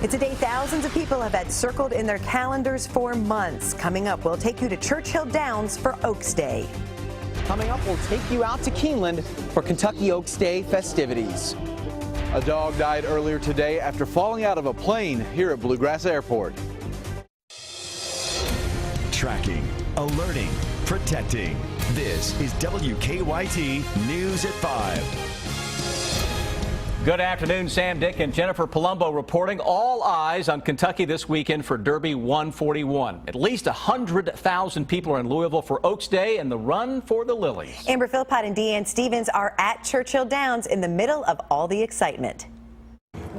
It's a day thousands of people have had circled in their calendars for months. Coming up, we'll take you to Churchill Downs for Oaks Day. Coming up, we'll take you out to Keeneland for Kentucky Oaks Day festivities. A dog died earlier today after falling out of a plane here at Bluegrass Airport. Tracking, alerting, protecting. This is WKYT News at 5. Good afternoon, Sam, Dick, and Jennifer Palumbo reporting. All eyes on Kentucky this weekend for Derby 141. At least 100,000 people are in Louisville for Oaks Day and the run for the Lilies. Amber Philpott and Deanne Stevens are at Churchill Downs in the middle of all the excitement.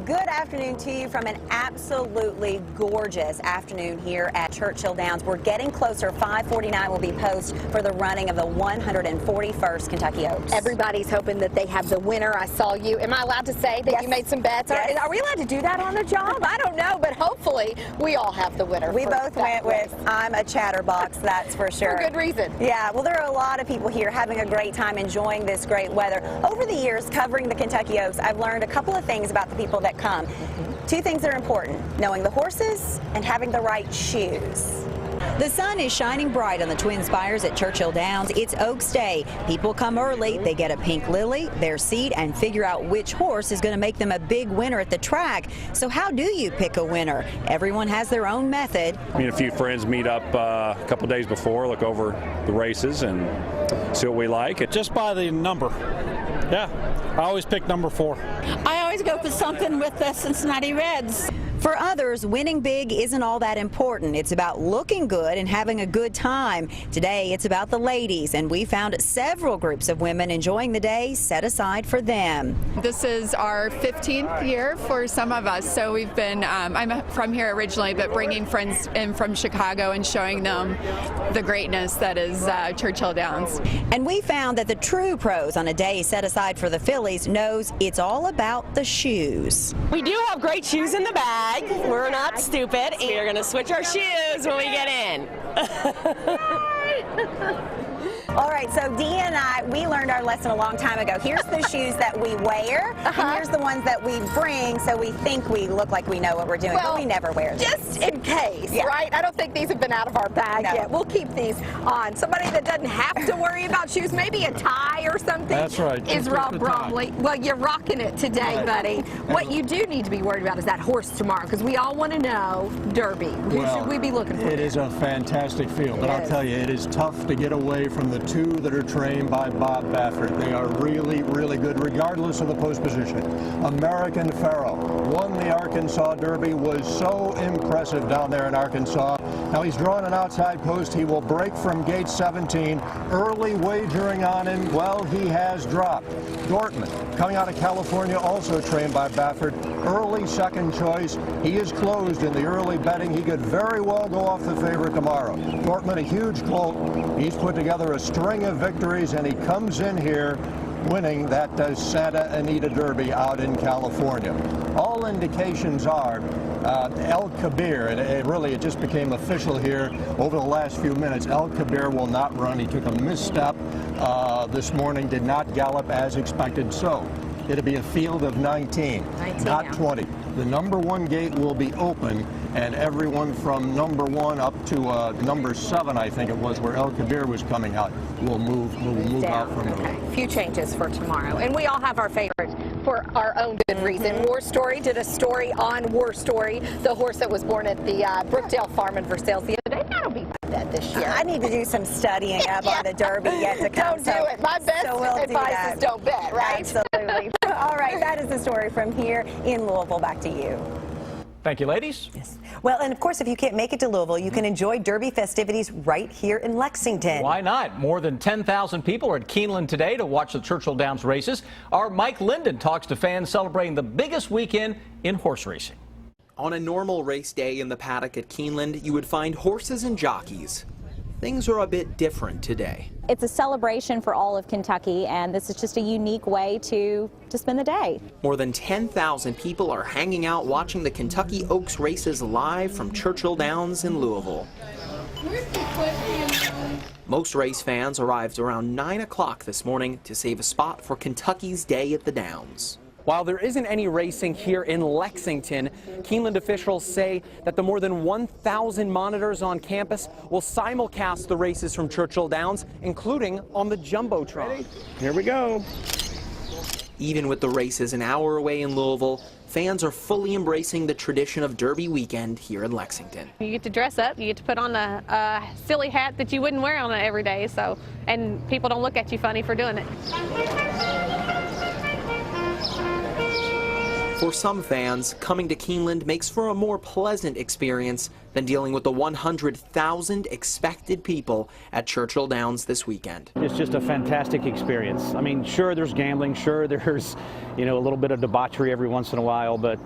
Good afternoon to you from an absolutely gorgeous afternoon here at Churchill Downs. We're getting closer. 5:49 will be post for the running of the 141st Kentucky Oaks. Everybody's hoping that they have the winner. I saw you. Am I allowed to say that you made some bets? Yes. Are we allowed to do that on the job? I don't know, but hopefully we all have the winner. We both went with I'm a chatterbox, that's for sure. For good reason. Yeah, well, there are a lot of people here having a great time enjoying this great weather. Over the years covering the Kentucky Oaks, I've learned a couple of things about the people that come. Two things that are important: knowing the horses and having the right shoes. The sun is shining bright on the Twin Spires at Churchill Downs. It's Oaks Day. People come early, they get a pink lily, their seat, and figure out which horse is going to make them a big winner at the track. So how do you pick a winner? Everyone has their own method. Me and a few friends meet up a couple days before, look over the races and see what we like. Just by the number. Yeah, I always pick number 4. I always go for something with the Cincinnati Reds. For others, winning big isn't all that important. It's about looking good and having a good time. Today, it's about the ladies, and we found several groups of women enjoying the day set aside for them. This is our 15th year for some of us, so we've been, I'm from here originally, but bringing friends in from Chicago and showing them the greatness that is Churchill Downs. And we found that the true pros on a day set aside for the fillies knows it's all about the shoes. We do have great shoes in the bag. We're not stupid. We're going to switch our shoes when we get in. All right, so Dee and I, we learned our lesson a long time ago. Here's the shoes that we wear, and here's the ones that we bring, so we think we look like we know what we're doing, but we never wear them. Just in case, right? I don't think these have been out of our bag yet. We'll keep these on. Somebody that doesn't have to worry about shoes, maybe a tie or something. That's right. Is Rob Bromley. Well, you're rocking it today, buddy. What you do need to be worried about is that horse tomorrow, because we all want to know Derby. Who should we be looking for? It is a fantastic field, but I'll tell you, it is tough to get away from the two that are trained by Bob Baffert. They are really, really good, regardless of the post position. American Pharoah won the Arkansas Derby, was so impressive down there in Arkansas. Now he's drawn an outside post. He will break from gate 17. Early wagering on him, well, he has dropped. Dortmund, coming out of California, also trained by Baffert. Early second choice. He is closed in the early betting. He could very well go off the favorite tomorrow. Dortmund, a huge colt. He's put together a string of victories, and he comes in here winning that Santa Anita Derby out in California. All indications are El Kabir, and it just became official here over the last few minutes. El Kabir will not run. He took a misstep this morning, did not gallop as expected. So it'll be a field of 19 not 20. The number 1 gate will be open, and everyone from number 1 up to number 7, I think it was, where El Kabir was coming out, will move out from there. A few changes for tomorrow, and we all have our favorites for our own good reason. War Story did a story on War Story, the horse that was born at the Brookdale Farm in Versailles the other day. That'll be that this year. I need to do some studying up on the Derby yet to come. Don't do it. My best advice is don't bet, right? Absolutely. All right, that is the story from here in Louisville. Back to you. Thank you, ladies. Yes. Well, and of course, if you can't make it to Louisville, you can enjoy Derby festivities right here in Lexington. Why not? More than 10,000 people are at Keeneland today to watch the Churchill Downs races. Our Mike Linden talks to fans celebrating the biggest weekend in horse racing. On a normal race day in the paddock at Keeneland, you would find horses and jockeys. Things are a bit different today. It's a celebration for all of Kentucky, and this is just a unique way to spend the day. More than 10,000 people are hanging out watching the Kentucky Oaks races live from Churchill Downs in Louisville. Most race fans arrived around 9 o'clock this morning to save a spot for Kentucky's Day at the Downs. While there isn't any racing here in Lexington, Keeneland officials say that the more than 1,000 monitors on campus will simulcast the races from Churchill Downs, including on the Jumbotron. Ready? Here we go. Even with the races an hour away in Louisville, fans are fully embracing the tradition of Derby weekend here in Lexington. You get to dress up, you get to put on a silly hat that you wouldn't wear on it every day, and people don't look at you funny for doing it. For some fans, coming to Keeneland makes for a more pleasant experience than dealing with the 100,000 expected people at Churchill Downs this weekend. It's just a fantastic experience. I mean, sure, there's gambling, sure, there's, a little bit of debauchery every once in a while, but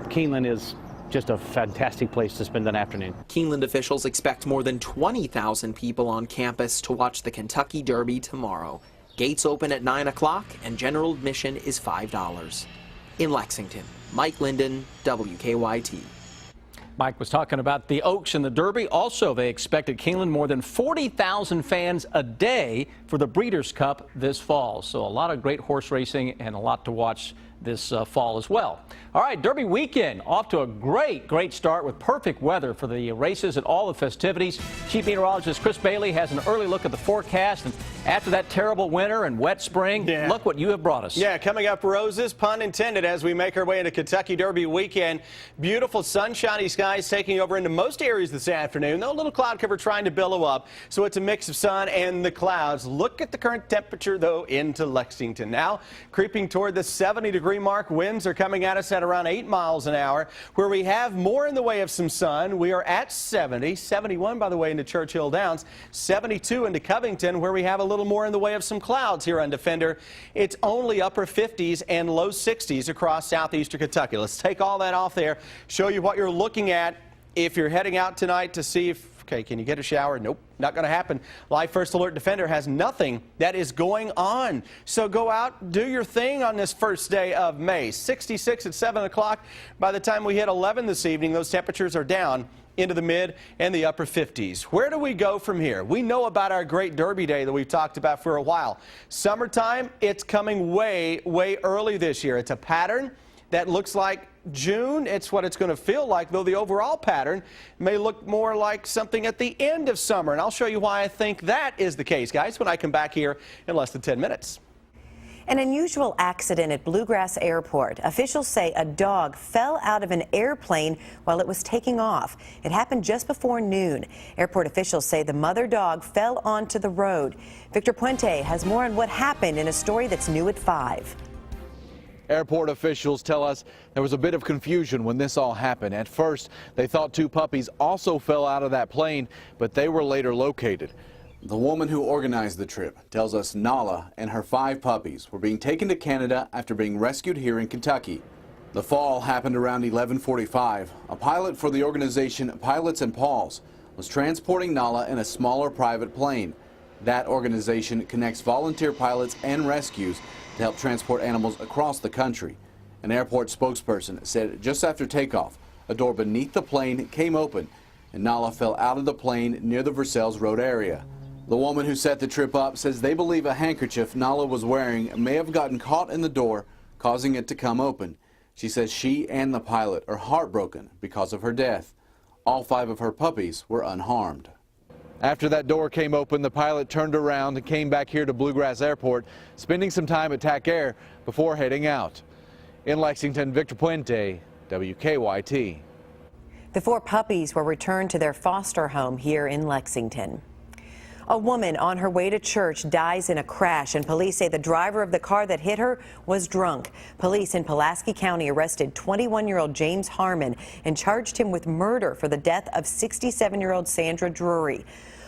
Keeneland is just a fantastic place to spend an afternoon. Keeneland officials expect more than 20,000 people on campus to watch the Kentucky Derby tomorrow. Gates open at 9 o'clock and general admission is $5. In Lexington, Mike Linden, WKYT. Mike was talking about the Oaks and the Derby. Also, they expect at Keeneland more than 40,000 fans a day for the Breeders' Cup this fall. So a lot of great horse racing and a lot to watch this fall as well. All right, Derby weekend off to a great start with perfect weather for the races and all the festivities. Chief Meteorologist Chris Bailey has an early look at the forecast, and after that terrible winter and wet spring, look what you have brought us. Yeah, coming up, roses, pun intended, as we make our way into Kentucky Derby weekend. Beautiful sunshiny skies taking over into most areas this afternoon, though a little cloud cover trying to billow up, so it's a mix of sun and the clouds. Look at the current temperature, though, into Lexington. Now, creeping toward the 70-degree mark. Winds are coming at us at around 8 miles an hour. Where we have more in the way of some sun, we are at 70, 71 by the way into Churchill Downs, 72 into Covington, where we have a little more in the way of some clouds here on Defender. It's only upper 50s and low 60s across southeastern Kentucky. Let's take all that off there, show you what you're looking at if you're heading out tonight to see if, okay, can you get a shower? Nope, not going to happen. Live First Alert Defender has nothing that is going on. So go out, do your thing on this first day of May. 66 at 7 o'clock. By the time we hit 11 this evening, those temperatures are down into the mid and the upper 50s. Where do we go from here? We know about our great Derby Day that we've talked about for a while. Summertime, it's coming way early this year. It's a pattern that looks like June. It's what it's going to feel like, though the overall pattern may look more like something at the end of summer. And I'll show you why I think that is the case, guys, when I come back here in less than 10 minutes. An unusual accident at Bluegrass Airport. Officials say a dog fell out of an airplane while it was taking off. It happened just before noon. Airport officials say the mother dog fell onto the road. Victor Puente has more on what happened in a story that's new at 5. Airport officials tell us there was a bit of confusion when this all happened. At first, they thought 2 puppies also fell out of that plane, but they were later located. The woman who organized the trip tells us Nala and her 5 puppies were being taken to Canada after being rescued here in Kentucky. The fall happened around 11:45. A pilot for the organization Pilots and Paws was transporting Nala in a smaller private plane. That organization connects volunteer pilots and rescues to help transport animals across the country. An airport spokesperson said just after takeoff, a door beneath the plane came open and Nala fell out of the plane near the Versailles Road area. The woman who set the trip up says they believe a handkerchief Nala was wearing may have gotten caught in the door, causing it to come open. She says she and the pilot are heartbroken because of her death. All 5 of her puppies were unharmed. After that door came open, the pilot turned around and came back here to Bluegrass Airport, spending some time at TAC Air before heading out. In Lexington, Victor Puente, WKYT. The 4 puppies were returned to their foster home here in Lexington. A woman on her way to church dies in a crash, and police say the driver of the car that hit her was drunk. Police in Pulaski County arrested 21-year-old James Harmon and charged him with murder for the death of 67-year-old Sandra Drury.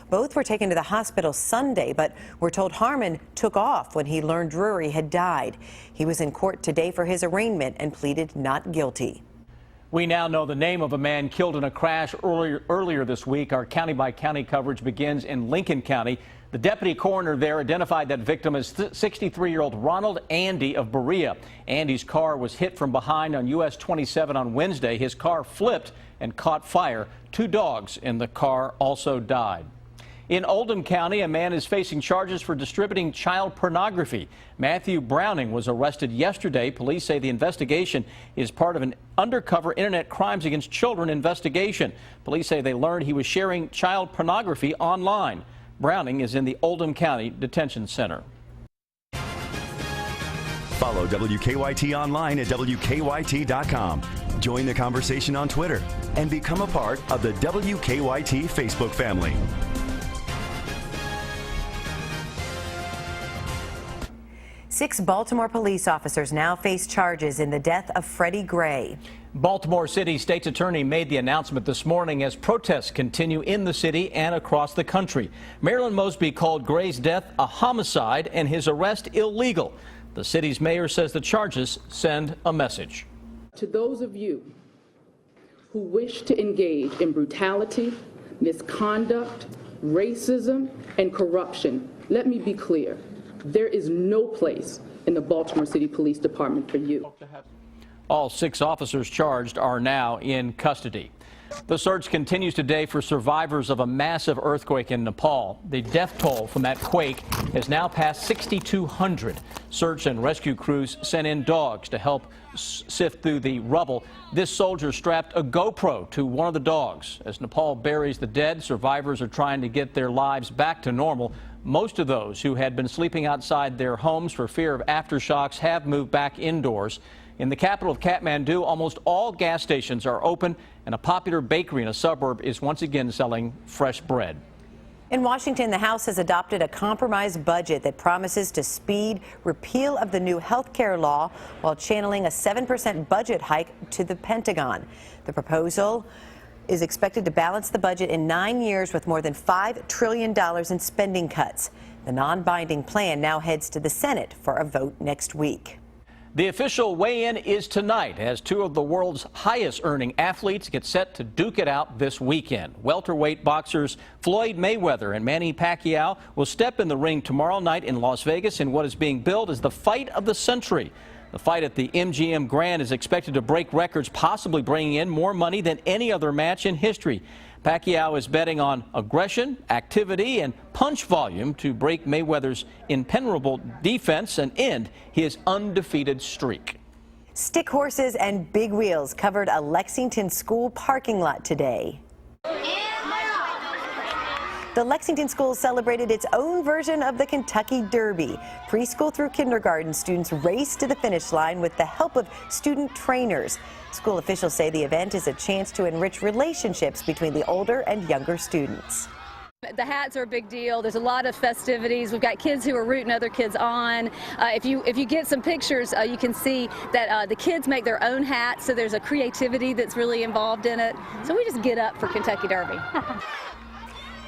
Both were taken to the hospital Sunday, but we're told Harmon took off when he learned Drury had died. He was in court today for his arraignment and pleaded not guilty. We now know the name of a man killed in a crash earlier this week. Our county-by-county coverage begins in Lincoln County. The deputy coroner there identified that victim as 63-year-old Ronald Andy of Berea. Andy's car was hit from behind on US 27 on Wednesday. His car flipped and caught fire. 2 dogs in the car also died. In Oldham County, a man is facing charges for distributing child pornography. Matthew Browning was arrested yesterday. Police say the investigation is part of an undercover internet crimes against children investigation. Police say they learned he was sharing child pornography online. Browning is in the Oldham County Detention Center. Follow WKYT online at WKYT.com. Join the conversation on Twitter and become a part of the WKYT Facebook family. Six Baltimore police officers now face charges in the death of Freddie Gray. Baltimore City State's Attorney made the announcement this morning as protests continue in the city and across the country. Marilyn Mosby called Gray's death a homicide and his arrest illegal. The city's mayor says the charges send a message. To those of you who wish to engage in brutality, misconduct, racism, and corruption, let me be clear. There is no place in the Baltimore City Police Department for you. All six officers charged are now in custody. The search continues today for survivors of a massive earthquake in Nepal. The death toll from that quake has now passed 6,200. Search and rescue crews sent in dogs to help sift through the rubble. This soldier strapped a GoPro to one of the dogs. As Nepal buries the dead, survivors are trying to get their lives back to normal. Most of those who had been sleeping outside their homes for fear of aftershocks have moved back indoors. In the capital of Kathmandu, almost all gas stations are open, and a popular bakery in a suburb is once again selling fresh bread. In Washington, the House has adopted a compromise budget that promises to speed repeal of the new health care law while channeling a 7% budget hike to the Pentagon. The proposal is expected to balance the budget in 9 years with more than $5 trillion in spending cuts. The non-binding plan now heads to the Senate for a vote next week. The official weigh-in is tonight as two of the world's highest-earning athletes get set to duke it out this weekend. Welterweight boxers Floyd Mayweather and Manny Pacquiao will step in the ring tomorrow night in Las Vegas in what is being billed as the fight of the century. The fight at the MGM Grand is expected to break records, possibly bringing in more money than any other match in history. Pacquiao is betting on aggression, activity, and punch volume to break Mayweather's impenetrable defense and end his undefeated streak. Stick horses and big wheels covered a Lexington school parking lot today. The Lexington school celebrated its own version of the Kentucky Derby. Preschool through kindergarten students raced to the finish line with the help of student trainers. School officials say the event is a chance to enrich relationships between the older and younger students. The hats are a big deal. There's a lot of festivities. We've got kids who are rooting other kids on. If you get some pictures, you can see that the kids make their own hats, so there's a creativity that's really involved in it. So we just get up for Kentucky Derby.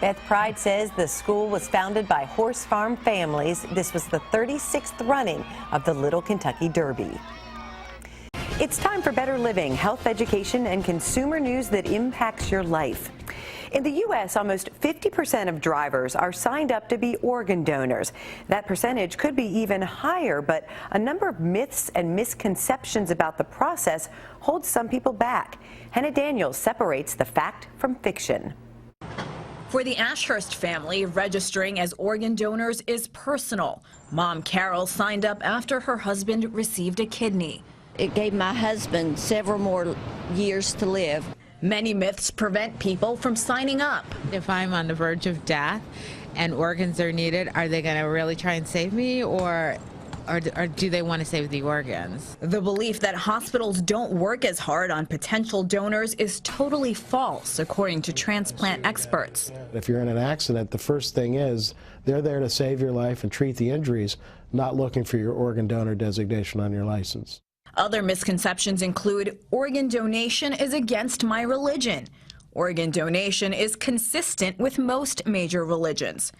Beth Pride says the school was founded by horse farm families. This was the 36th running of the Little Kentucky Derby. It's time for better living, health education, and consumer news that impacts your life. In the U.S., almost 50% of drivers are signed up to be organ donors. That percentage could be even higher, but a number of myths and misconceptions about the process hold some people back. Hannah Daniels separates the fact from fiction. For the Ashurst family, registering as organ donors is personal. Mom Carol signed up after her husband received a kidney. It gave my husband several more years to live. Many myths prevent people from signing up. If I'm on the verge of death and organs are needed, are they going to really try and save me, or do they want to save the organs? The belief that hospitals don't work as hard on potential donors is totally false, according to transplant experts. If you're in an accident, the first thing is they're there to save your life and treat the injuries, not looking for your organ donor designation on your license. Other misconceptions include organ donation is against my religion. Organ donation is consistent with most major religions.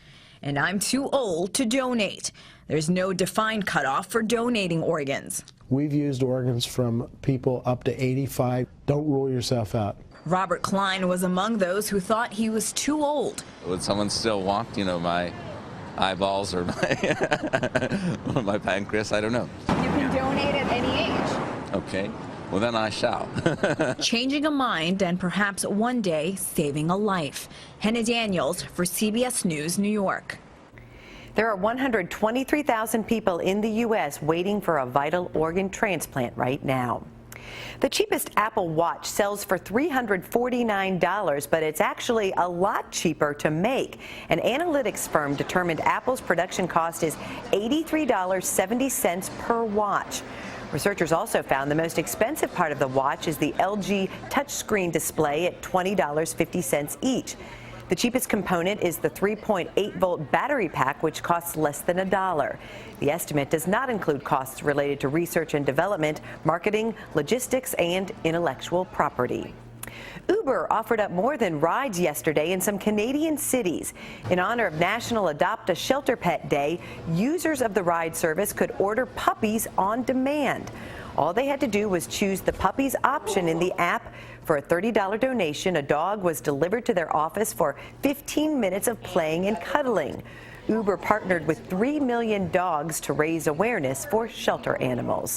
And I'm too old to donate. There's no defined cutoff for donating organs. We've used organs from people up to 85. Don't rule yourself out. Robert Klein was among those who thought he was too old. Would someone still want, my eyeballs or my pancreas? I don't know. You can donate at any age. Okay. well, then I shall. Changing a mind and perhaps one day saving a life. Hannah Daniels for CBS News, New York. There are 123,000 people in the U.S. waiting for a vital organ transplant right now. The cheapest Apple Watch sells for $349, but it's actually a lot cheaper to make. An analytics firm determined Apple's production cost is $83.70 per watch. Researchers also found the most expensive part of the watch is the LG touchscreen display at $20.50 each. The cheapest component is the 3.8-volt battery pack, which costs less than $1. The estimate does not include costs related to research and development, marketing, logistics, and intellectual property. Uber offered up more than rides yesterday in some Canadian cities. In honor of National Adopt a Shelter Pet Day, users of the ride service could order puppies on demand. All they had to do was choose the puppies option in the app. For a $30 donation, a dog was delivered to their office for 15 minutes of playing and cuddling. Uber partnered with 3 million dogs to raise awareness for shelter animals.